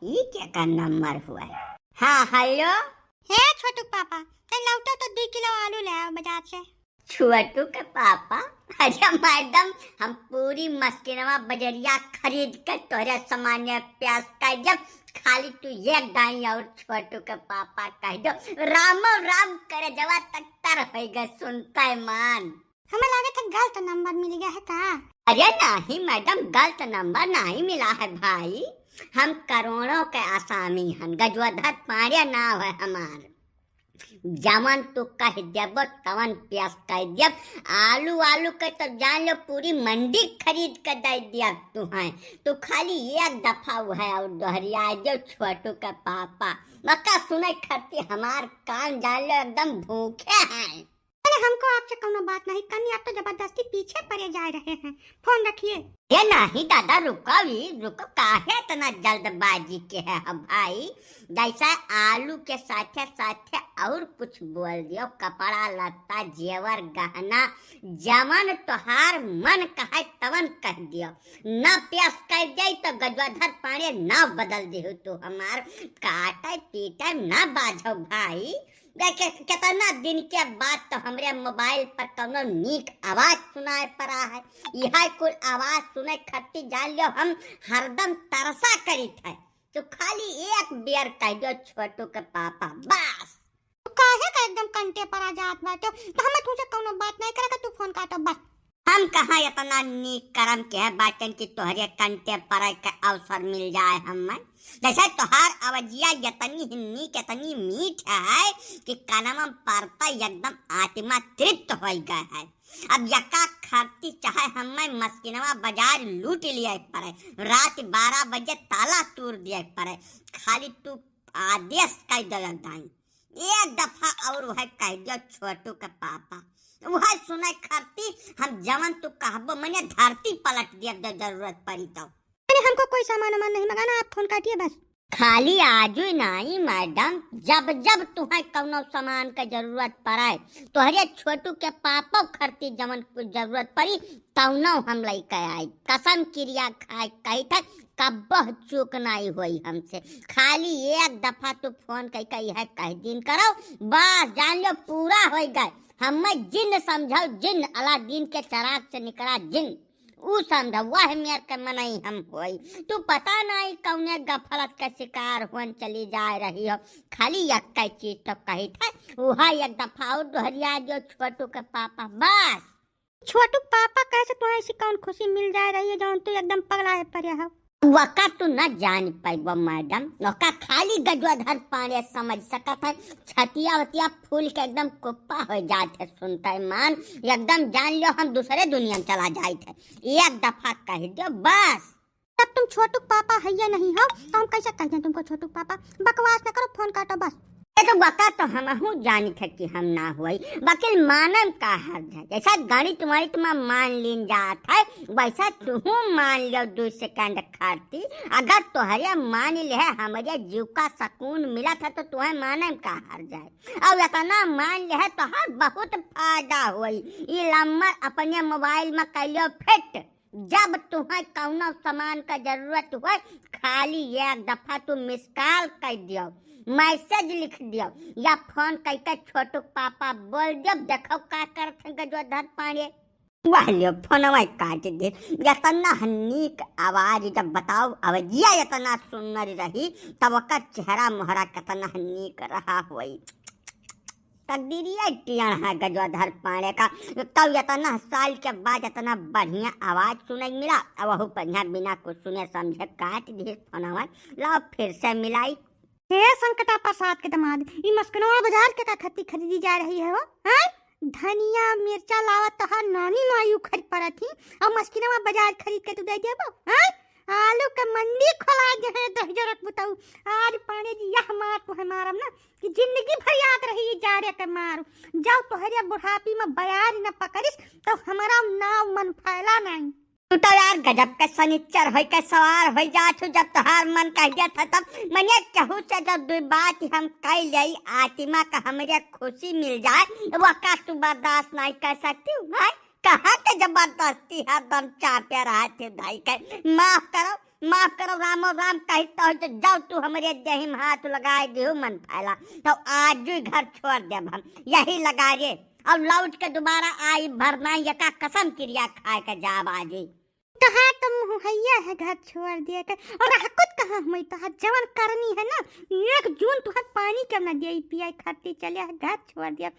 ये क्या का नंबर हुआ है? हाँ हेलो। हे छोटू पापा, ते लौटो तो 2 किलो आलू ले आओ बाजार से। छोटू के पापा, अरे मैडम, हम पूरी मस्किनवा बजरिया खरीद कर तोरे सामान्य प्याज का जब खाली तू ये गाई और छोटू के पापा कह दो रामो राम करे जवा तक तर होएगा सुनता है मान। हमें लगा था गलत नंबर मिल गया है का? अरे नहीं मैडम, गलत नंबर नहीं मिला है भाई। हम करोड़ों के आसामी हम गजवधर पाड़े नाव है हमार। जमन तू कह देबो तवन प्यास कह देब। आलू आलू के तो जान लो पूरी मंडी खरीद के दे दिया तू है। तू खाली एक दफा है और दोहरिया जो छोटू के पापा मक्का सुने खरती हमार कान जान लो एकदम भूखे हैं। अरे हमको आपसे कोनो बात नहीं करनी, आप तो जबरदस्ती पीछे पड़े जा रहे हैं। फोन रखिए। ये नहीं दादा, रुको रुको, काहे इतना जल्दबाजी के है भाई। जैसा आलू के साथे साथे और कुछ बोल दियो, कपड़ा लत्ता जेवर गहना जमन तोहार मन कहे तवन कह दियो। न प्यास कह जाई तो गजवाधर पानी न बदल दियो तो हमार काटे पीटे न बाझो भाई। देखे कितना दिन के बाद तो हमरे मोबाइल पर कौनो नीक आवाज सुनाए पड़ा है। यह कुल आवाज सुने खट्टी जान लो हम हरदम तरसा करी थे। तो खाली एक बेर कह दो छोटू के पापा बस। काहे का एकदम कंटे पर आ जात बाटो, तो हमें तुझसे कोनो बात नहीं करेगा, तू फोन काटो बस। हम कहाँ इतना नीक करम के है बाटन की तोहरे कंटे पर का अवसर मिल जाए हमें। जैसे तोहार अवजिया इतनी नीक इतनी मीठ है कि कानमा पड़ता एकदम आत्मा तृप्त हो गया है। अब यका खरती चाहे हमें मस्किनवा बाजार लूट लिया पड़े, रात 12 बजे ताला तोड़ दिया पड़े, खाली तू आदेश कह दे। एक दफा और वह कह दिया छोटू के पापा, वह सुनाई खरती हम जवन तू कहबो मैंने धरती पलट दिया जरूरत पड़ी तो। अरे हमको कोई सामान नहीं मंगाना, आप फोन काटिए बस। खाली आजू नहीं मैडम, जब जब तुम्हें कौनो सामान का जरूरत पड़े तोहरे छोटू के पापा खरती जवन कुछ जरूरत पड़ी तौनो हम लेके आई। कसम क्रिया खाए कही था कब्बह चूक नहीं हुई हमसे। खाली एक दफा तू फोन कह दिन करो बस जान लो पूरा हो गए। हमें जिन समझो, जिन अलादीन के चराग से निकला जिन ऊ समझो, वह मेर के मनई हम होई। तू पता नहीं कौने गफलत का शिकार होन चली जा रही हो। खाली एक चीज तो कही था वह एक दफा और दोहरिया जो छोटू के पापा बस। छोटू पापा कैसे तुम्हें ऐसी कौन खुशी मिल जा रही है जौन तू एकदम पगला है पड़े हो? वका तू न जान पाइबो मैडम, वका खाली गजवाधर पानी समझ सकत है। छतिया वतिया फूल के एकदम कुप्पा हो जाते सुनते मान, एकदम जान लो हम दूसरे दुनिया में चला जाते। एक दफा कह दो बस। तब तुम छोटू पापा है या नहीं हो तो हम कैसे कह दें तुमको छोटू पापा? बकवास न करो, फोन काटो बस। तो वका तो हम जानी थे कि हम ना हुई, वकील मानम का हर्ज है। जैसा गाड़ी तुम्हारी तुम मान लीन जात है वैसा तू मान लो 2 सेकंड खाती। अगर तुहरे मान ले हमारे जीव का सुकून मिला था तो तुम्हें मानम का हर्ज है। और इतना मान ले तो हर बहुत फायदा हुई। ये नंबर अपने मोबाइल में कर लो फिट, जब तुम्हें कौनो सामान का जरूरत हो खाली एक दफा तू मिस कॉल कर दियो, मैसेज लिख दियो या फोन करके छोटू पापा बोल दियो। देखो का करते गजवाधर पानी वह लियो फोनवा काट दे। इतना नीक आवाज जब बताओ अवजिया इतना सुंदर रही तब ओकर चेहरा मोहरा कितना नीक रहा हुई। तकदीरिया टियन है गजवाधर पानी का। तब इतना साल के बाद इतना बढ़िया आवाज सुने मिला। अब वह बढ़िया बिना कुछ सुने समझे काट दिए फोनवा। लो फिर से मिलाई। हे संकटा प्रसाद के दामाद, ई मस्कनवा बाजार के का खत्ती खरीदी जा रही है वो? हैं? धनिया मिर्चा लावत तो हर नानी मायू खरीद पड़ा थी और मस्किनवा बाजार खरीद के तू दे देबो? हैं? आलू के मंडी खोला जे है दहजरत बताऊ। आज पानी जी यह मार तो है मारम ना कि जिंदगी भर याद रही जा रे के मारू। जाओ तोहरे बुढ़ापी में बयार न पकड़िस तो हमारा नाव मन फैला नहीं। तू तो यार गजब के सनिचर हो के सवार हो जा छू। जब तोहार मन कह दिया था तब मैंने कहूँ से जब 2 बात हम कह ली आत्मा का हमारे खुशी मिल जाए वो का तू बर्दाश्त नहीं कर सकती भाई। कहाँ के जबरदस्ती हर दम चापे रहा थे भाई के। माफ करो माफ करो रामो राम कहता हो तो जाओ तू हमारे देही में हाथ लगाए दियो मन फैला तो आज ही घर छोड़ दे हम यही लगा रे और लौट के दोबारा आई भरना यका कसम क्रिया खाए के जाब आज ही कहा तुम हैया है घर छोड़ दिया कर और हकुत कहा मैं तो जवन करनी है ना 1 जून तुहर पानी के ना दे पिया खाती चले है घर छोड़ दिया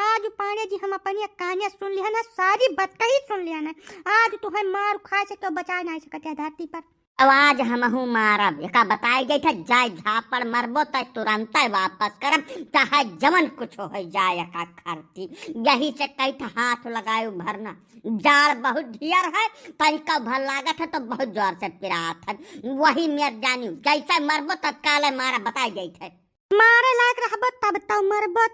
आज पांडे जी हम अपनी कहानियां सुन लिया ना सारी बात कही सुन लिया ना आज तुहर मार खा से तो बचा नहीं सकते धरती पर आवाज हमहू मारब एका बताई गई था जाय झापड़ मरबो तो तुरंत वापस करब चाहे जमन कुछ हो जाए का खरती यही से कही था हाथ लगायो भरना जाड़ बहुत ढियर है तनिका भर लागत है तो बहुत जोर से पिरात है वही मेर जानी जैसे मरबो तत्काल मारा बताई गई थे मारे लायक रहबो तब तो मरबो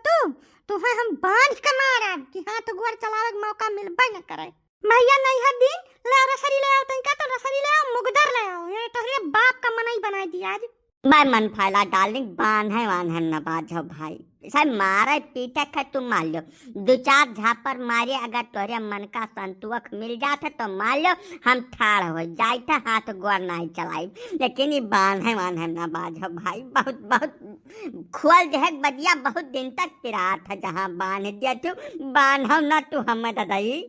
तू है हम बांध के मारब कि हाथ गोड़ चलावे के मौका मिलबे न करे भैया नहीं हर दिन ले रसरी ले आओ तनिका तो रसरी ले आओ मुगदर ले आओ ये तोहरे बाप का मनाई बनाई दिया आज भाई मन फैला डार्लिंग बांध है न बाजो भाई साहब मारे पीटे खे तुम मार लो 2-4 झापर मारे अगर तोरे मन का संतुक मिल जाते तो मार लो हम ठाड़ हो जाते हाथ गोड़ नहीं चलाई लेकिन ये बांध है न बाजो भाई बहुत बहुत खुअल जो है बदिया बहुत दिन तक पिरात है जहाँ बांध दिया तू बांधो न तू हम दादाई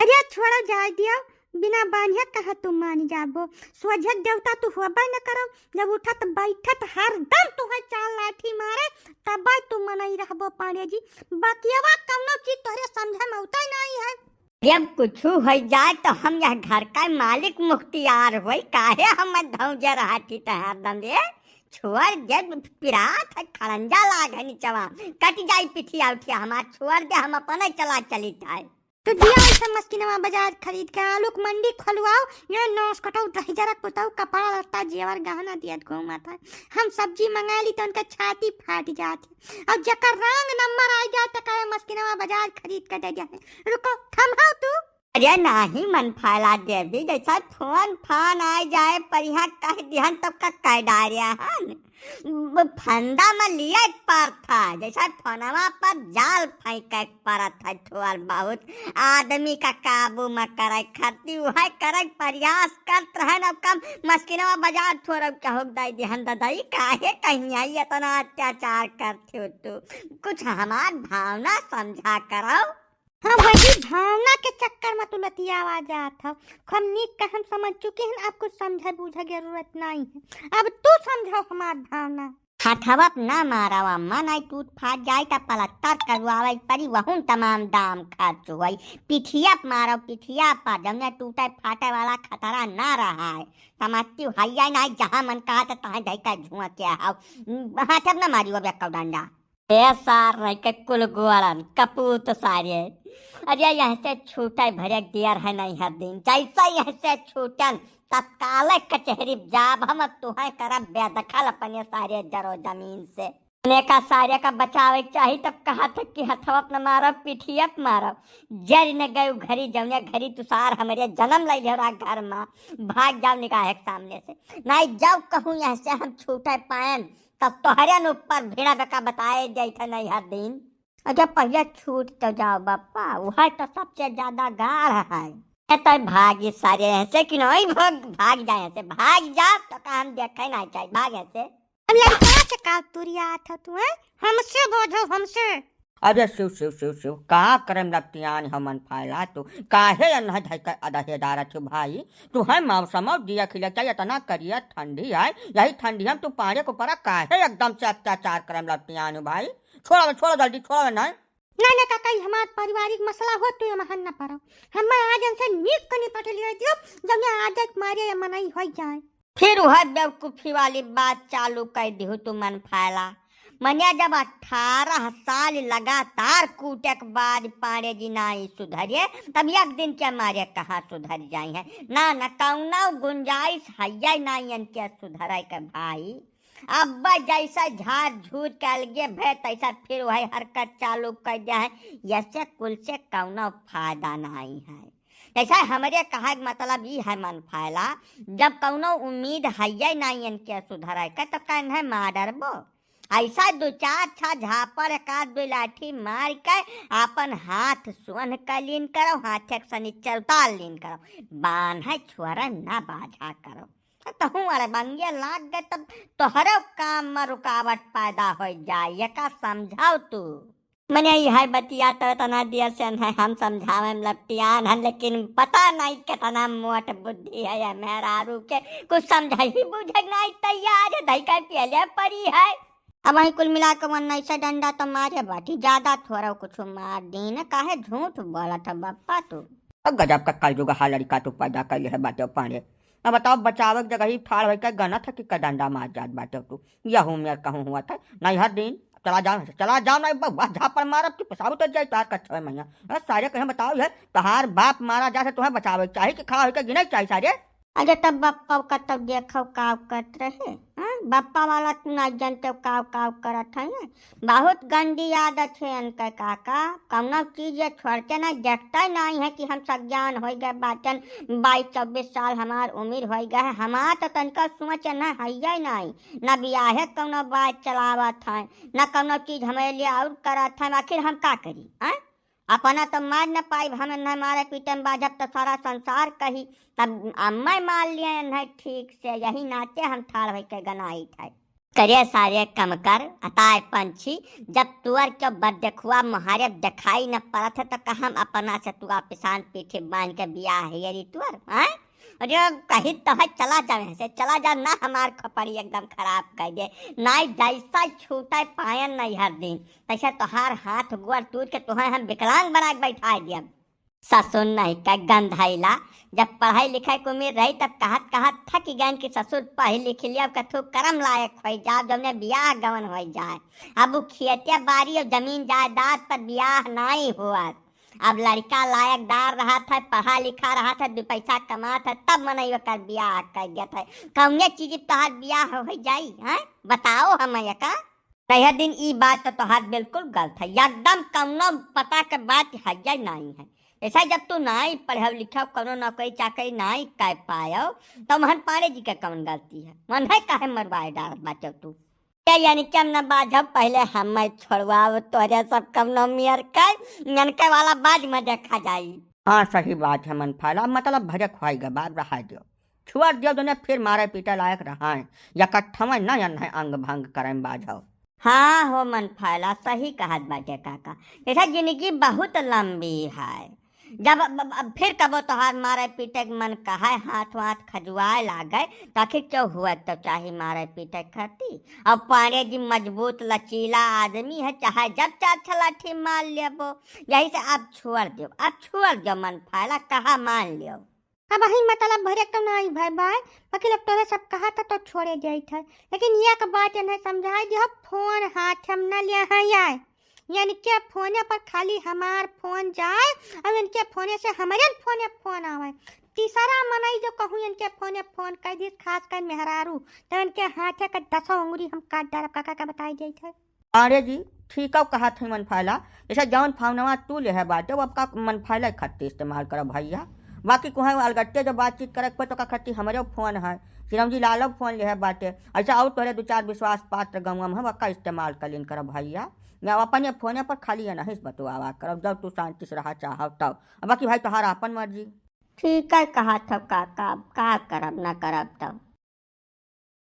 अरे छोड़ो जाए दिया बिना बांधिया कहा तुम मान जाबो स्वजक देवता तू होबा न करो जब उठत बैठत हर दम तुहे चाल लाठी मारे तब तू मनई रहबो पांडे जी बाकियावा कौनो चीज तोहरे समझे में उतर नहीं है जब कुछ हो जाए तो हम यह घर का मालिक मुख्तियार होई काहे हम धौजे रहती त हरदम रे छोड़ जब पिरात है खड़ंजा लाग है नीचवा कट जाई पिठिया उठिया हमार छोड़ दे हम अपन चला चली था तो दिया ऐसा मस्किनवा बाजार खरीद के आलू मंडी खोलवाओ ये नौस कटाओ दही जरा पुताओ कपड़ा लत्ता जेवर गहना दिया घूमा था हम सब्जी मंगा ली तो उनका छाती फाट जाती और जकर रंग नंबर आ जाए तो कहे मस्किनवा बाजार खरीद के दे जाए रुको थमहाओ तू अरे नहीं मन फैला देवी जैसा फोन फान आ जाए पर यहाँ कह दिहन तब का कह डारिया हन फंदा में लिया पर था जैसा फोनवा पर जाल फेंक पर था थोड़ बहुत आदमी का काबू में करे खती वह करे प्रयास करत रहे अब कम मस्किनवा बाजार थोड़ा कहो दाई दिहन दादाई काहे कहीं आई इतना अत्याचार करते हो तू कुछ हमार भावना समझा करो हाँ वही भावना के चक्कर में तू लतिया आवाज था हम नीक का हम समझ चुके हैं आपको समझा बूझा जरूरत नहीं है अब तू समझाओ हमार भावना हथवत न मारावा मन आई टूट फाट जाए का पलस्तर करवावे परी वहुन तमाम दाम खर्च हुई पिठिया मारो पिठिया पा जमने टूटे फाटे वाला खतरा ना रहा है समझती हैया नहीं जहाँ मन कहा तो तहाँ ढाई का झुआ क्या हाउ हाथव न मारी वो बेकौ डंडा सार रह के कुल गोरन कपूत सारे अरे यहाँ से छूटा भरे दियर है नहीं हर दिन जैसा यहाँ से छूटन तत्काल कचहरी जाब हम तुहे करब बेदखल अपने सारे जरो जमीन से का सारे का बचावे चाहिए तब कहा था कि हथवप न मारो पिठियप मारो जर न गए घरी जमने घरी तुषार हमारे जन्म ले रहा घर में भाग जाओ निकाह के सामने से नहीं जब कहूँ यहाँ से हम छूटे पाएन तब तोहरे न ऊपर भीड़ा बेका बताए जाए नहीं हर दिन अगर पहले छूट तो जाओ बापा वह तो सबसे ज्यादा गाढ़ है तो भागी सारे ऐसे कि नहीं भाग जाए ऐसे भाग जा तो काम देखे ना चाहिए भाग ऐसे अब लड़का से का तुरिया था तू है हमसे बोझो हमसे अरे शिव शिव शिव शिव का करम लगतियान हमन फायला तू काहे अनह धैका अदहेदार छु भाई तू है मौसम दिया खिला चाहिए तना करिया ठंडी है यही ठंडी हम तू पारे को परा काहे एकदम से अत्याचार करम लगतियान भाई छोड़ो जल्दी छोड़ो ना ना काका हमार पारिवारिक मसला हो तू महन न पड़ो हम आज से नीक कनी पट लियो दियो जब मैं आदत मारे मनाई हो जाए फिर वह बेवकूफी वाली बात चालू कर दी तू मन फायला मनिया जब 18 साल लगातार कूटे के बाद पांडे जी नहीं सुधरिए तब एक दिन के मारे कहाँ सुधर जाए हैं ना कौना गुंजाइश है नहीं इनके सुधर के भाई अब जैसा झाड़ झूठ के अलगे भे तैसा फिर वही हरकत चालू कर दिया है ऐसे कुल से कौना फायदा नहीं है जैसा हमारे कहा मतलब ये है मन फायला जब कौनो उम्मीद है नहीं इनके सुधर के तो कहना है मार बो ऐसा 2-4 झापर एकाध 2 लाठी मार के अपन हाथ सुन कर लीन करो हाथ एक सनी चलता लीन करो बांध है छोरा ना बाधा करो तो हूँ अरे बंगे लाग गए तब तोहरे काम में रुकावट पैदा हो जाए ये का समझाओ तू। मैंने यह बतिया तो तना दिया से है हम समझावे में लपटियान है, लेकिन पता नहीं कितना मोट बुद्धि है ये मेहरारू के, कुछ समझ ही बुझे नहीं तैयार है, धई का पहले पड़ी है। अब वही कुल मिला के मन ऐसा डंडा तो मारे बाटी, ज्यादा थोड़ा कुछ मार दी न, काहे झूठ बोला था बप्पा तू। अब गजब का कल जुगा हाल लड़का तू पैदा कर है बाटे पाने। अब बताओ बचावे की जगह ही ठाड़ होकर का गना था कि का डंडा मार जात बाटे तू। यह मेरे कहूँ हुआ था नहीं हर दिन चला जाओ नहीं बउआ झापड़ मारब तू पसाबू तो जाए तार का 6 महीना। अरे सारे कहीं बताओ है तहार बाप मारा जा से तुम्हें बचावे चाहिए कि खा होकर गिने चाहिए सारे। अरे तब बप्पा का तब देखो काव करत रहे, हाँ बप्पा वाला तू ना जानते काव काव करत है। बहुत गंदी आदत है इनके काका, कौनो चीज छोड़ते ना, देखता ही नहीं है कि हम सज्ञान हो गए बाटन, 22-24 साल हमार उम्र हो गए है। हमार तो तनका सोच न है नहीं, न बियाहे कौनो बात चलावत है, न कौनो चीज हमारे लिए और करत है। आखिर हम का करी हाँ, अपना तो मार न पाई, हमें न मारे पीटे में बाजब तो सारा संसार कही। तब अम्मा मार लिए नहीं ठीक से, यही नाते हम ठाड़ हो के गनाई थे। करे सारे कम कर अताय पंछी, जब तुअर के बद देखुआ मुहारे दिखाई न पड़त है तो कहम अपना से तुआ पिसान पीठे बांध के बिया है रे तुअर हाँ। अरे कहीं तो है चला जाए से चला जा ना, हमार खपड़ी एकदम खराब कर दे नाई, जैसा छूटा पायन नहीं हर दिन तैसे तोहार हाथ गोर टूट के तुम्हें हम विकलांग बना के बैठा दिया। ससुर नहीं का गंधाइला, जब पढ़ाई लिखाई को उम्मीद रही तब कहत थक गए कि ससुर पढ़ लिख लिया कथू कर्म लायक हो जाए, जब ने ब्याह गवन हो जाए। अब वो खेतिया बाड़ी और जमीन जायदाद पर ब्याह नहीं हुआ, अब लड़का लायकदार रहा था, पढ़ा लिखा रहा था, 2 पैसा कमा था, तब मनई कर ब्याह कर दिया था। कौने चीज तोहार ब्याह हो जाई है बताओ हमें का। तैयार दिन ई बात तो तोहार बिल्कुल गलत है, एकदम कौनो पता के बात है नहीं है। ऐसा जब तू नहीं पढ़े लिखा कौनो नौकरी चाकरी नहीं कर पायो तो मोहन पांडे जी के कौन गलती है, मन है काहे मरवाए डाल बाचो तू। यानी कि हम न बाजब पहले हम छोड़वाओ तोरे सब कम न मियर कर ननके वाला बाज में देखा जाई। हाँ सही बात है मन फाला, मतलब भजक खुआईगा बात रहा दो छुआ दियो दोने फिर मारे पीटे लायक रहा है या कट्ठमा न है अंग भंग करे बाजाओ। हाँ हो मन फाला सही कहत बाटे काका, ऐसा जिंदगी बहुत लंबी है। जब फिर कबो तोहार मारे पीटे मन कहा हाथ वाथ खजुआए लागे तो आखिर क्यों हुआ तो चाहे मारे पीटे खाती। अब पांडे जी मजबूत लचीला आदमी है, चाहे जब चाहे लाठी मार लेबो, यही से अब छोड़ दो मन फायला कहा मान लियो। अब वही मतलब भरे तो नहीं भाई भाई बाकी लोग तोरे सब कहा था तो छोड़े जाई था, लेकिन यह का बात नहीं समझाई दियो फोन हाथ हम न लिया है यार, यानी क्या फोने पर खाली हमार फोन जाए और इनके फोने से हमारे फोने फोन आवे। तीसरा मनई जो कहूँ इनके फोने फोन कर दी, खास कर मेहरारू तो इनके हाथे का 10 उंगली हम काट डालब काका का बताई जाई थे। अरे जी ठीक है कहा थे मन फायला, ऐसा जौन फावनवा तू ले है बाटे वो आपका मन फायला खत्ती इस्तेमाल करो भैया। बाकी कुछ अलगट्टे जो बातचीत करे पे तो का खत्ती हमारे फोन है, श्रीराम जी लालो फोन ले है बाटे, ऐसा और तोरे 2-4 विश्वास पात्र गंवम है वक्का इस्तेमाल कलीन करो भैया। या अपने फोने पर खाली है नहीं बतवा करो, जब तू शांति से रहा चाहो तब, बाकी भाई तुम्हारा अपन मर्जी। ठीक है कहा था काका, का करब ना करब तब।